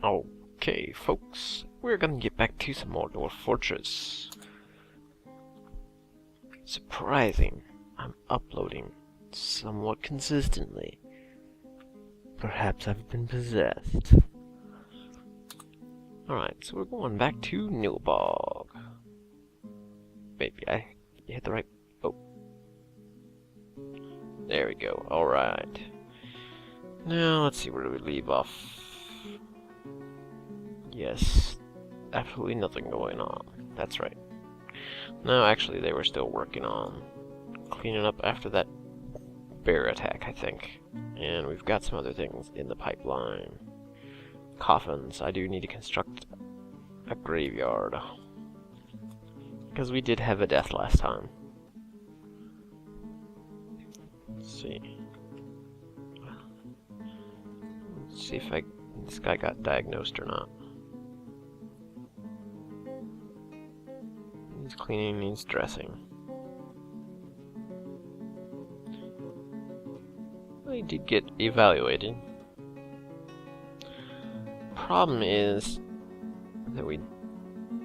Okay, folks, we're gonna get back to some more Dwarf Fortress. Surprising, I'm uploading somewhat consistently. Perhaps I've been possessed. Alright, so we're going back to Nilbog. Maybe I hit the right... Oh. There we go, alright. Now, let's see, where do we leave off? Yes, absolutely nothing going on. That's right. No, actually, they were still working on cleaning up after that bear attack, I think. And we've got some other things in the pipeline. Coffins. I do need to construct a graveyard. Because we did have a death last time. Let's see. Let's see if this guy got diagnosed or not. Needs cleaning, needs dressing. Well, he did get evaluated. Problem is that we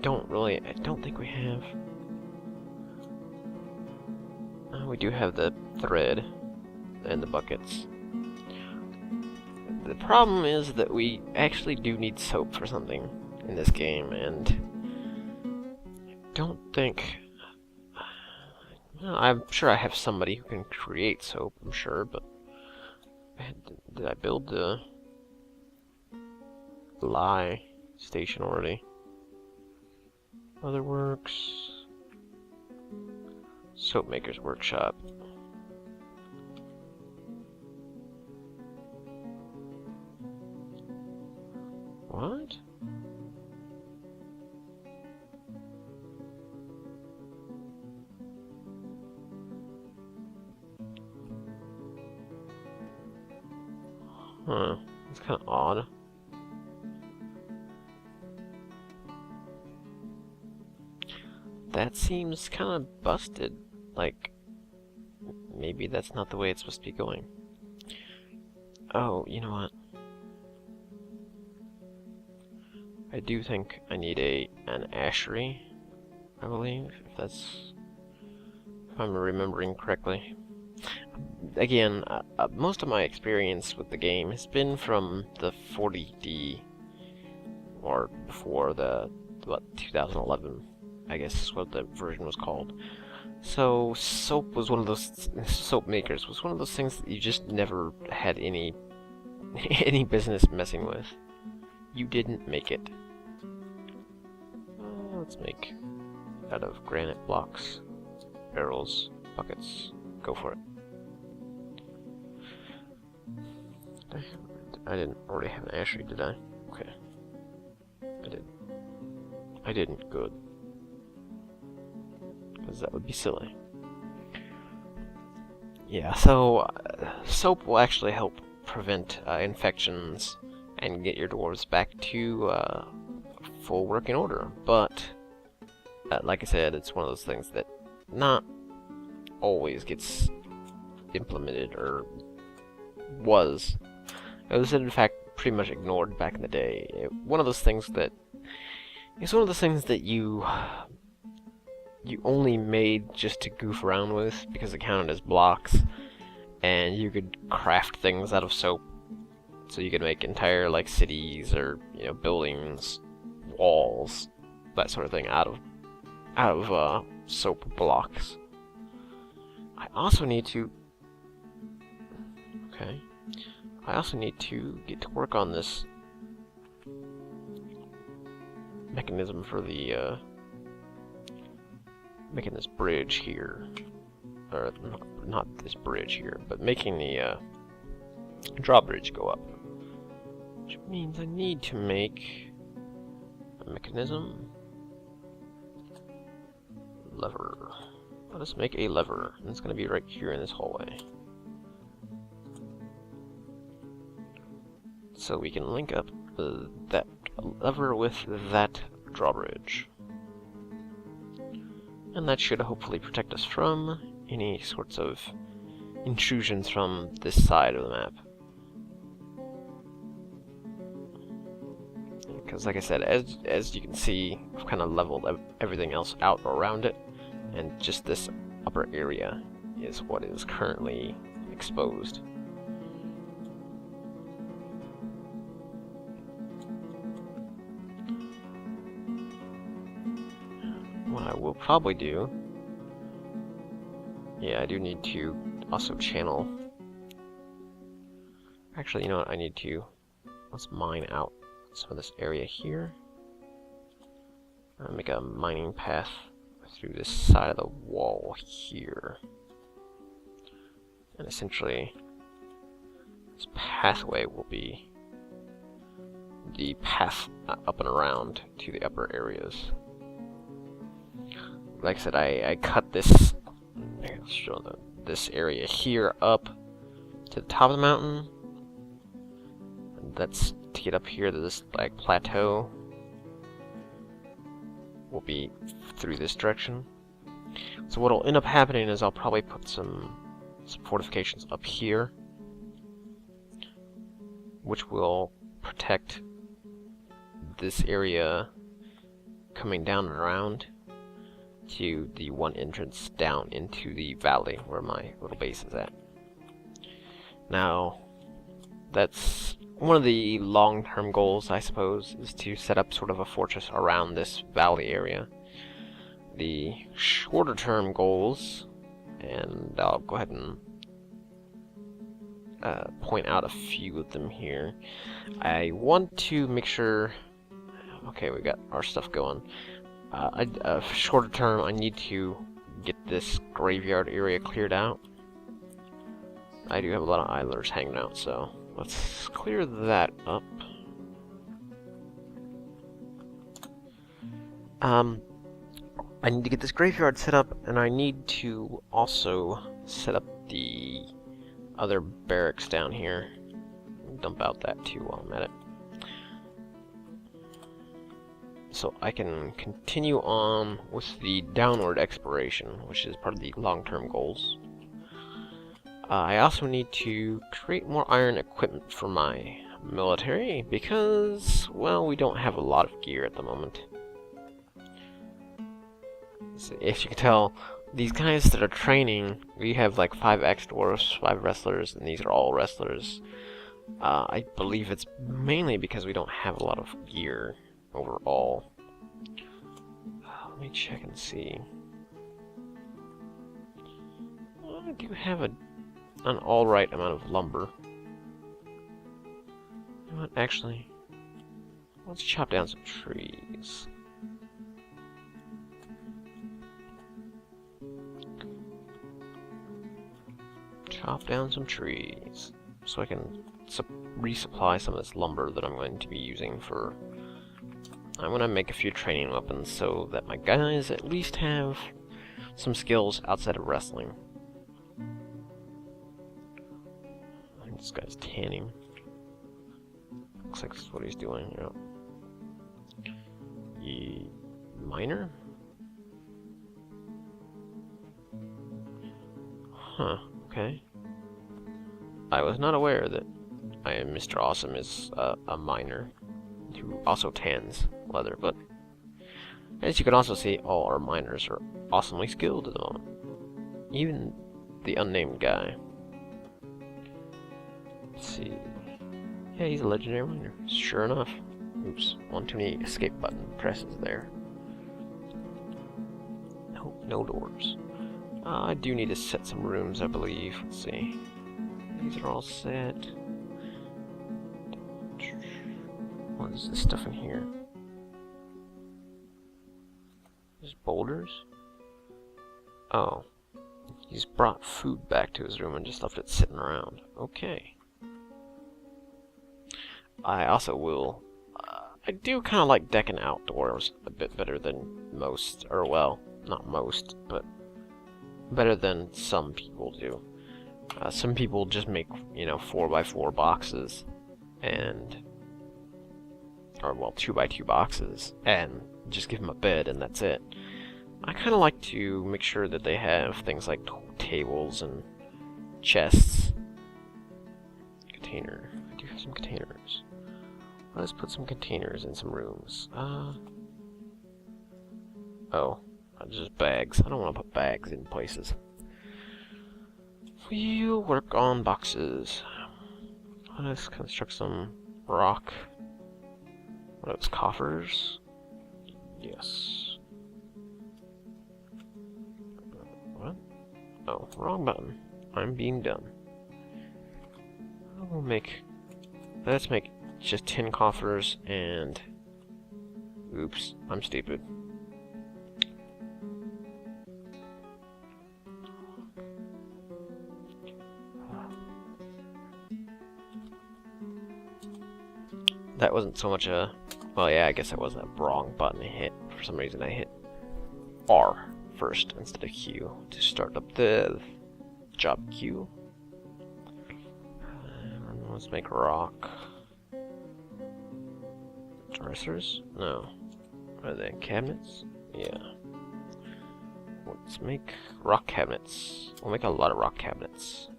don't really, I don't think we have. We do have the thread and the buckets. The problem is that we actually do need soap for something in this game, and I don't think... Well, I'm sure I have somebody who can create soap, I'm sure, but... Did I build the... lye station already? Other works... Soap maker's workshop. What? Huh. That's kind of odd. That seems kind of busted. Like, maybe that's not the way it's supposed to be going. Oh, you know what? I do think I need an ashery, I believe, if I'm remembering correctly. Again, most of my experience with the game has been from the 40D, or before the, 2011, I guess is what the version was called. So, soap was one of those, soap makers was one of those things that you just never had any business messing with. You didn't make it. Let's make out of granite blocks, barrels, buckets. Go for it. I didn't already have an ashery, did I? Okay. I did. I didn't. Good. Because that would be silly. Yeah, so soap will actually help prevent infections and get your dwarves back to full working order. But, like I said, it's one of those things that not always gets implemented, or was. It was, in fact, pretty much ignored back in the day. It's one of those things that you only made just to goof around with because it counted as blocks, and you could craft things out of soap, so you could make entire like cities or buildings, walls, that sort of thing out of soap blocks. I also need to get to work on this mechanism for the making this bridge here, or not this bridge here, but making the drawbridge go up, which means I need to make a mechanism lever. Let us make a lever, and it's going to be right here in this hallway, so we can link up that lever with that drawbridge. And that should hopefully protect us from any sorts of intrusions from this side of the map. Because like I said, as you can see, I've kind of leveled everything else out around it, and just this upper area is what is currently exposed. What I will probably do, yeah, I do need to also channel. Actually, you know what? I need to, let's mine out some of this area here. I'll make a mining path through this side of the wall here. And essentially, this pathway will be the path up and around to the upper areas. Like I said, I cut this, this area here up to the top of the mountain. And that's to get up here to this like plateau. Will be through this direction. So what'll end up happening is I'll probably put some fortifications up here, which will protect this area coming down and around to the one entrance down into the valley where my little base is at. Now, that's one of the long-term goals, I suppose, is to set up sort of a fortress around this valley area. The shorter-term goals, and I'll go ahead and point out a few of them here. I want to make sure, okay, we got our stuff going. Shorter term, I need to get this graveyard area cleared out. I do have a lot of idlers hanging out, so let's clear that up. I need to get this graveyard set up, and I need to also set up the other barracks down here. Dump out that too while I'm at it. So I can continue on with the downward exploration, which is part of the long-term goals. I also need to create more iron equipment for my military because, well, we don't have a lot of gear at the moment. So if you can tell, these guys that are training, we have like 5 ex-dwarfs, 5 wrestlers, and these are all wrestlers. I believe it's mainly because we don't have a lot of gear overall. Let me check and see. I do have an alright amount of lumber. You know what, actually, let's chop down some trees. Chop down some trees so I can resupply some of this lumber that I'm going to be using for... I'm going to make a few training weapons so that my guys at least have some skills outside of wrestling. I think this guy's tanning. Looks like that's what he's doing, yeah. Miner? Huh, okay. I was not aware that Mr. Awesome is a miner who also tans leather, but as you can also see, all our miners are awesomely skilled at the moment. Even the unnamed guy. Let's see. Yeah, he's a legendary miner. Sure enough. Oops, one too many escape button presses there. No doors. I do need to set some rooms, I believe. Let's see. These are all set. What is this stuff in here? There's boulders? Oh. He's brought food back to his room and just left it sitting around. Okay. I also will... I do kind of like decking outdoors a bit better than most. Or, well, not most, but better than some people do. Some people just make, 4x4 boxes and... or, well, 2x2 boxes and just give them a bed and that's it. I kind of like to make sure that they have things like tables and chests. Container. I do have some containers. Let's put some containers in some rooms. Oh, just bags. I don't want to put bags in places. We'll work on boxes. Let's construct some rock. What are those, coffers? Yes. What? Oh, wrong button. I'm being dumb. We'll make... Let's make just 10 coffers and... Oops, I'm stupid. That wasn't so much a... Well, yeah, I guess that was a wrong button to hit. For some reason I hit R first instead of Q to start up the job queue. Let's make rock. Dressers? No. Are they cabinets? Yeah. Let's make rock cabinets. We'll make a lot of rock cabinets.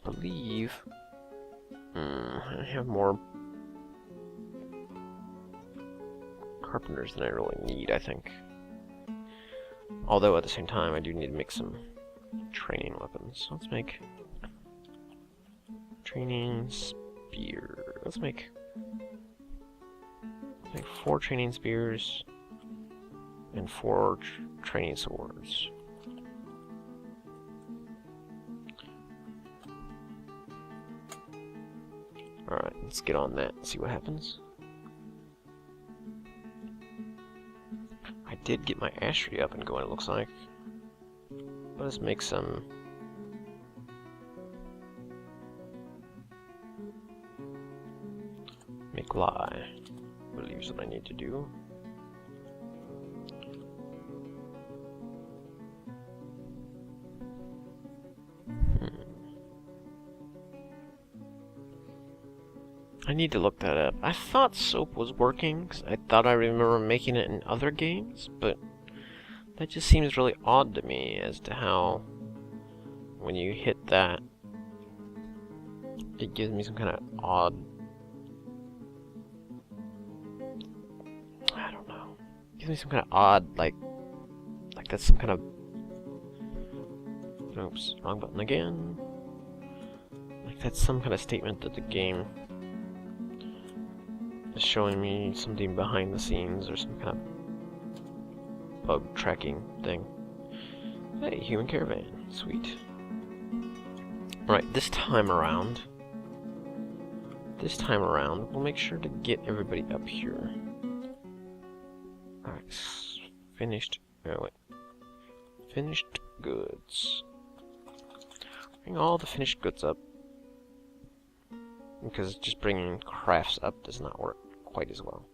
I believe I have more carpenters than I really need, I think. Although at the same time I do need to make some training weapons. Let's make training spear. Let's make 4 training spears and 4 training swords. Alright, let's get on that and see what happens. I did get my ashery up and going, it looks like. Let's make some... Make lye. I believe is what I need to do. I need to look that up. I thought soap was working, 'cause I thought I remember making it in other games, but that just seems really odd to me as to how when you hit that, it gives me some kind of odd... I don't know. It gives me some kind of odd, like that's some kind of... Oops, wrong button again. Like that's some kind of statement that the game is showing me something behind the scenes or some kind of bug tracking thing. Hey, human caravan. Sweet. Right, this time around, we'll make sure to get everybody up here. Alright, finished. Oh, wait. Finished goods. Bring all the finished goods up. Because just bringing crafts up does not work quite as well.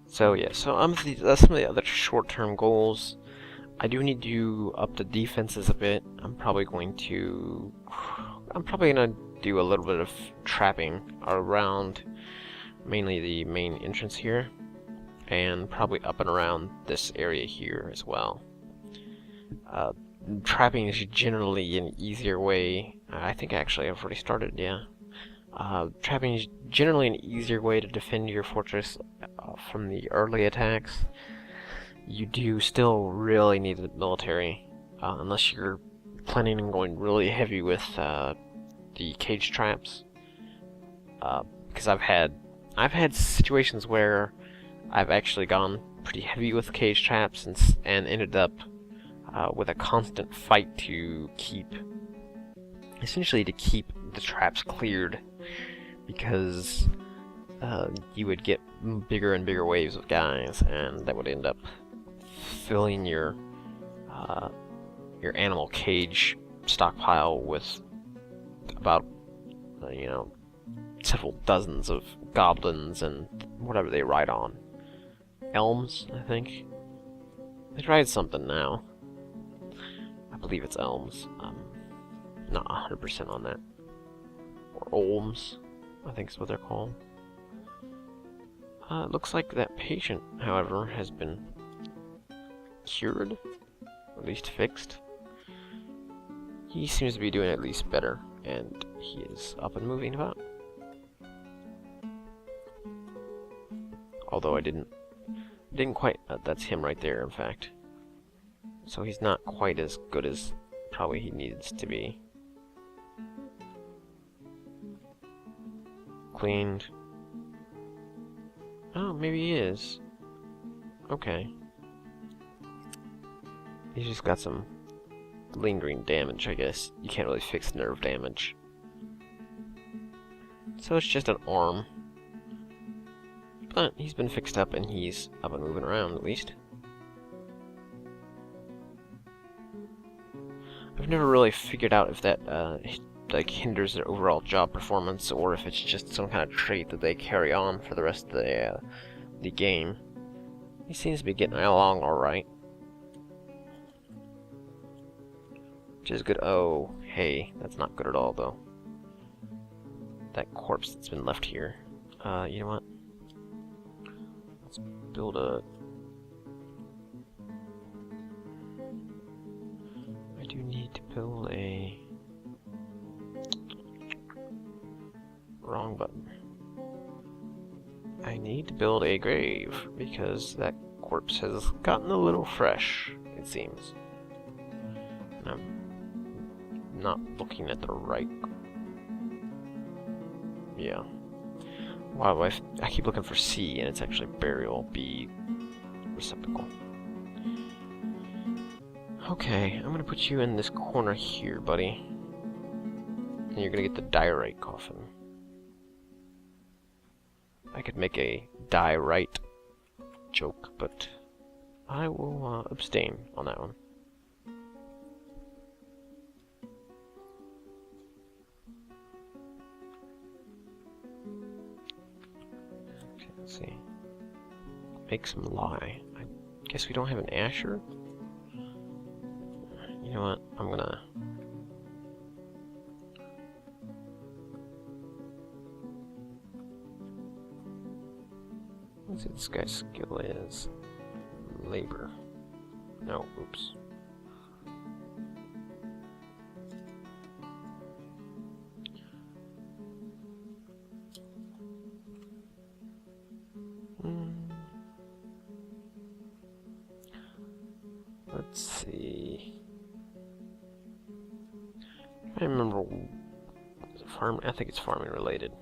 So yeah, so that's some of the other short-term goals. I do need to up the defenses a bit. I'm probably gonna do a little bit of trapping around mainly the main entrance here, and probably up and around this area here as well. Trapping is generally an easier way. I think actually I've already started, yeah. Trapping is generally an easier way to defend your fortress from the early attacks. You do still really need the military, unless you're planning on going really heavy with the cage traps. Because I've had situations where I've actually gone pretty heavy with cage traps and ended up with a constant fight to keep the traps cleared, because you would get bigger and bigger waves of guys, and that would end up filling your animal cage stockpile with about several dozens of goblins and whatever they ride on. Elms, I think. They ride something now. I believe it's elms. Not 100% on that. Or or ohms, I think is what they're called. It looks like that patient, however, has been cured, or at least fixed. He seems to be doing at least better, and he is up and moving about. Although I didn't quite, that's him right there, in fact. So he's not quite as good as probably he needs to be. Cleaned. Oh, maybe he is. Okay. He's just got some lingering damage, I guess. You can't really fix nerve damage. So it's just an arm. But he's been fixed up and he's up and moving around, at least. I've never really figured out if that like hinders their overall job performance, or if it's just some kind of trait that they carry on for the rest of the game. He seems to be getting along all right, which is good. Oh, hey, that's not good at all, though. That corpse that's been left here. You know what? Let's build a. I do need to build a. Wrong button. I need to build a grave because that corpse has gotten a little fresh, it seems. And I'm not looking at the right. Yeah. Wow, I keep looking for C and it's actually burial, B, receptacle. Okay, I'm gonna put you in this corner here, buddy. And you're gonna get the diorite coffin. I could make a die right joke, but I will abstain on that one. Okay, let's see. Make some lye. I guess we don't have an Asher? You know what? I'm gonna... Let's see what this guy's skill is. Labor. No, oops. Let's see. I remember. Farm. I think it's farming related.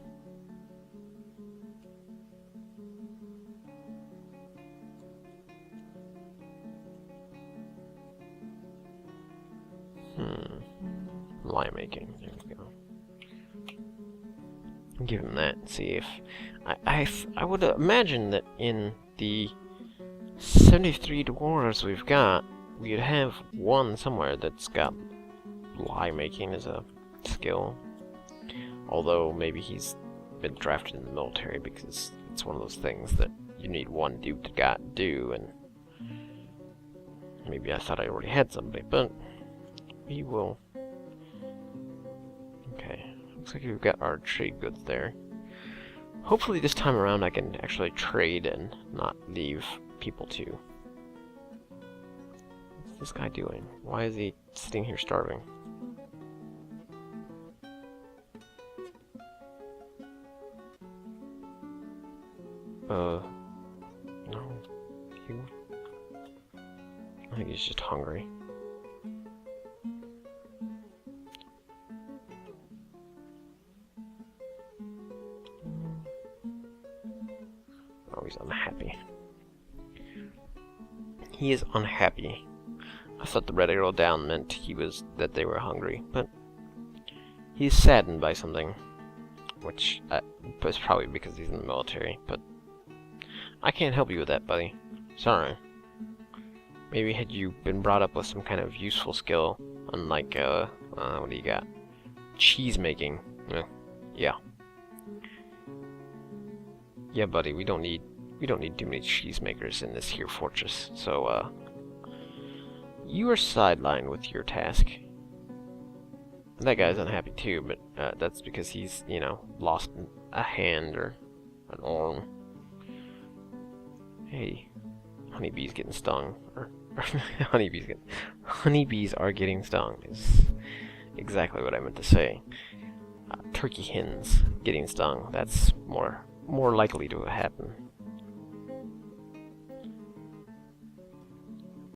Lye making. There we go. Give him that and see if I would imagine that in the 73 dwarves we've got, we'd have one somewhere that's got lye making as a skill. Although maybe he's been drafted in the military because it's one of those things that you need one dude to do, and maybe I thought I already had somebody, but we will. Okay, looks like we've got our trade goods there. Hopefully this time around I can actually trade and not leave people to. What's this guy doing? Why is he sitting here starving? No. I think he's just hungry. Oh, he's unhappy. He is unhappy. I thought the red arrow down meant that they were hungry, but he's saddened by something, which is probably because he's in the military, but I can't help you with that, buddy. Sorry. Maybe had you been brought up with some kind of useful skill, unlike, what do you got? Cheese making. Yeah. Yeah, buddy, we don't need too many cheesemakers in this here fortress, so, you are sidelined with your task. That guy's unhappy too, but that's because he's, you know, lost a hand or an arm. Hey, honeybees getting stung, or honeybees are getting stung. Is exactly what I meant to say. Turkey hens getting stung. That's more likely to happen.